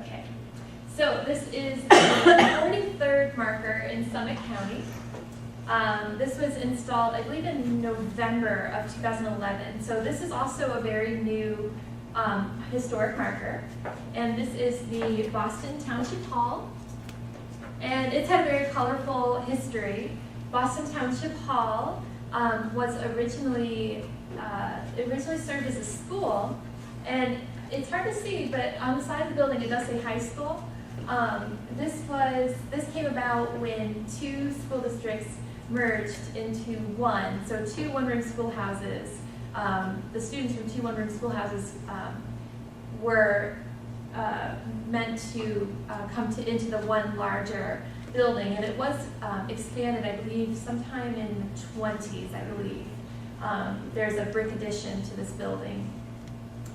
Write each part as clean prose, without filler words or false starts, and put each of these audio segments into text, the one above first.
Okay, so this is the 43rd marker in Summit County. This was installed, I believe, in November of 2011. So this is also a very new historic marker. And this is the Boston Township Hall. And it's had a very colorful history. Boston Township Hall was originally served as a school. And it's hard to see, but on the side of the building it does say high school. This came about when two school districts merged into one. So two one-room schoolhouses. The students from two one-room schoolhouses were meant to come into the one larger building, and it was expanded, I believe, sometime in the 20s, I believe. There's a brick addition to this building.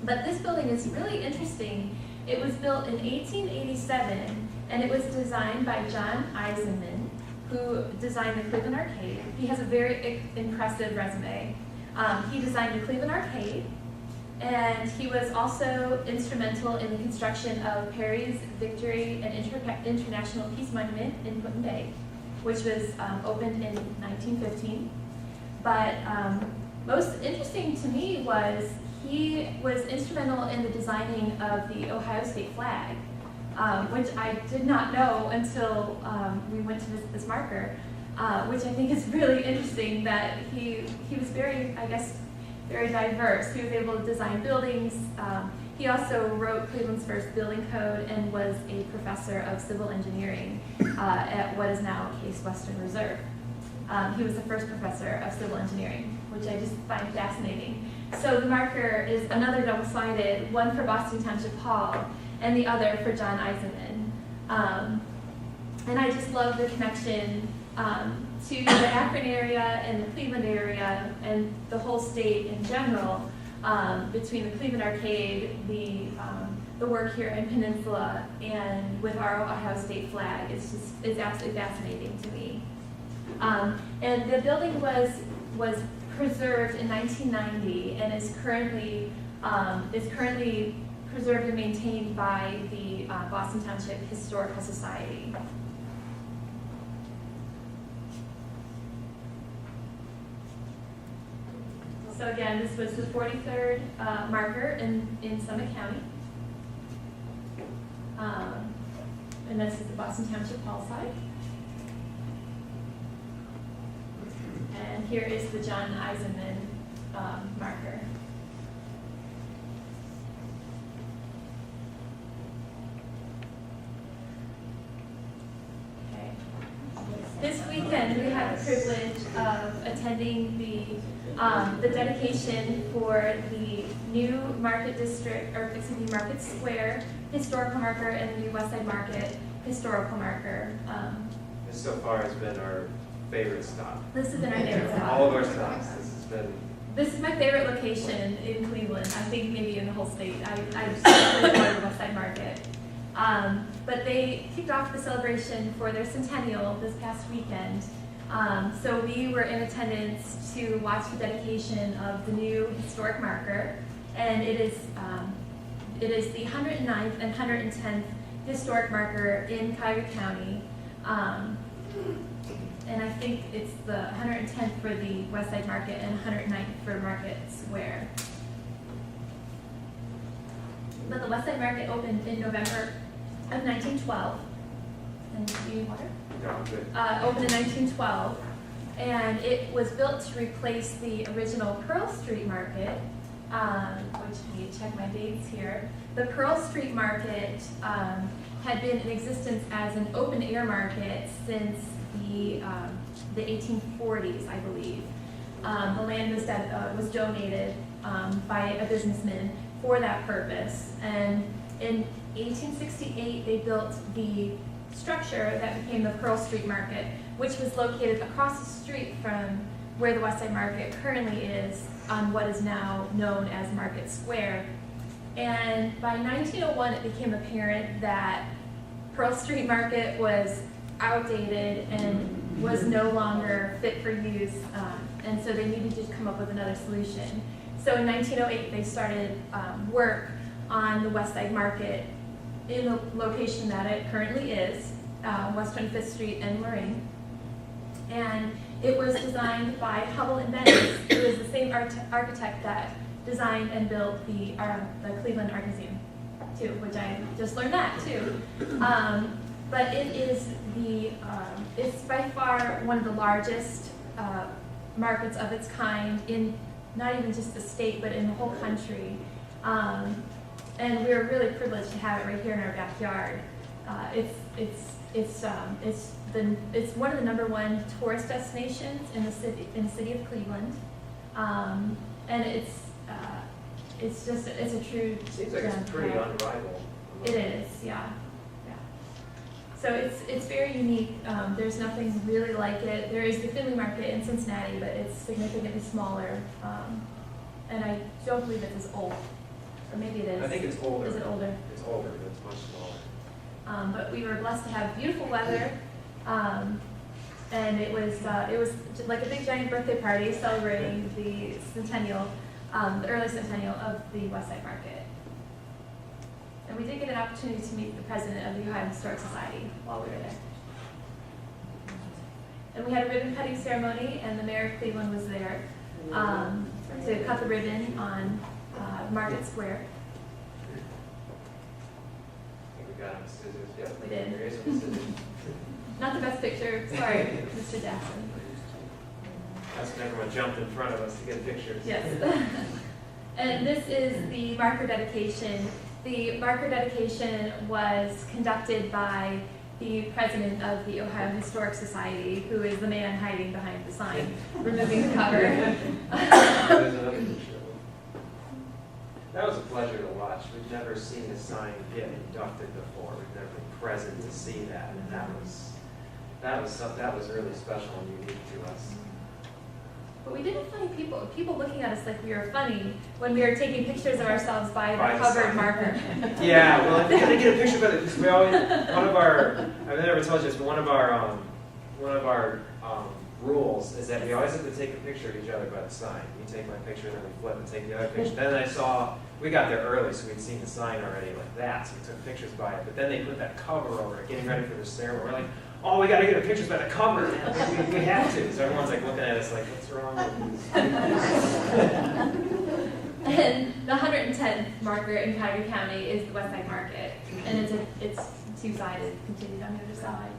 But this building is really interesting. It was built in 1887, and it was designed by John Eisenman, who designed the Cleveland Arcade. He has a very impressive resume. He designed the Cleveland Arcade, and he was also instrumental in the construction of Perry's Victory and International Peace Monument in Put in Bay, which was opened in 1915. But most interesting to me was he was instrumental in the designing of the Ohio state flag, which I did not know until we went to visit this marker, which I think is really interesting that he was very, I guess, very diverse. He was able to design buildings. He also wrote Cleveland's first building code and was a professor of civil engineering at what is now Case Western Reserve. He was the first professor of civil engineering, which I just find fascinating. So the marker is another double-sided, one for Boston Township Hall and the other for John Eisenman. And I just love the connection to the Akron area and the Cleveland area and the whole state in general, between the Cleveland Arcade, the work here in Peninsula, and with our Ohio State flag. It's absolutely fascinating to me. And the building was preserved in 1990 and is currently preserved and maintained by the Boston Township Historical Society. So again, this was the 43rd marker in Summit County. And this is the Boston Township Hall side. And here is the John Eisenman marker. Okay. This weekend we had the privilege of attending the dedication for the new Market District, or excuse me, Market Square historical marker and the new West Side Market historical marker. This so far has been our favorite stop. This has been our favorite stop. All of our stops. This is my favorite location in Cleveland. I think maybe in the whole state. I just really love the West Side Market. But they kicked off the celebration for their centennial this past weekend. So we were in attendance to watch the dedication of the new historic marker, and it is the 109th and 110th historic marker in Cuyahoga County. And I think it's the 110th for the West Side Market and 109th for Market Square. But the West Side Market opened in November of 1912. And do you need water? No, good. Opened in 1912. And it was built to replace the original Pearl Street Market, which I need to check my dates here. The Pearl Street Market had been in existence as an open air market since the 1840s, I believe. The land was donated by a businessman for that purpose. And in 1868, they built the structure that became the Pearl Street Market, which was located across the street from where the West Side Market currently is on what is now known as Market Square. And by 1901, it became apparent that Pearl Street Market was outdated and was no longer fit for use, and so they needed to come up with another solution. So in 1908, they started work on the West Side Market in the location that it currently is, West 25th Street and Lorraine. And it was designed by Hubble and Bennis, who is the same architect that designed and built the Cleveland Art Museum, too, which I just learned that, too. But it is it's by far one of the largest markets of its kind in not even just the state, but in the whole country. And we're really privileged to have it right here in our backyard. It's one of the #1 tourist destinations in the city of Cleveland, and it's a true. Seems like it's pretty unrivaled. It is, yeah. So it's very unique. There's nothing really like it. There is the Finley Market in Cincinnati, but it's significantly smaller, and I don't believe it's as old, or maybe it is. I think it's older. Is it older? It's older, but it's much smaller. But we were blessed to have beautiful weather, and it was like a big giant birthday party celebrating the centennial, the early centennial of the West Side Market. And we did get an opportunity to meet the president of the Ohio Historic Society while we were there. And we had a ribbon cutting ceremony, and the mayor of Cleveland was there to cut the ribbon on Market Square. We got him scissors. Yep. We did. There is some scissors. Not the best picture, sorry, Mr. Jackson. That's when everyone jumped in front of us to get pictures. Yes. And this is the marker dedication. The marker dedication was conducted by the president of the Ohio Historic Society, who is the man hiding behind the sign, removing the cover. There's another picture. That was a pleasure to watch. We've never seen a sign get inducted before. We've never been present to see that, and that was really special and unique to us. But we didn't find people looking at us like we were funny when we were taking pictures of ourselves by By the the covered sign. marker. Yeah, well, I think I get a picture of it because we always I've never told you this, but one of our rules is that we always have to take a picture of each other by the sign. You take my picture, and then we flip and take the other picture. Then we got there early, so we'd seen the sign already like that, so we took pictures by it. But then they put that cover over it, getting ready for the ceremony. We're like, oh, we got to get a pictures by the cover. We have to. So everyone's like looking at us like, what's wrong with these? And the 110th marker in Cuyahoga County is the West Side Market, and it's two-sided, continued on the other side.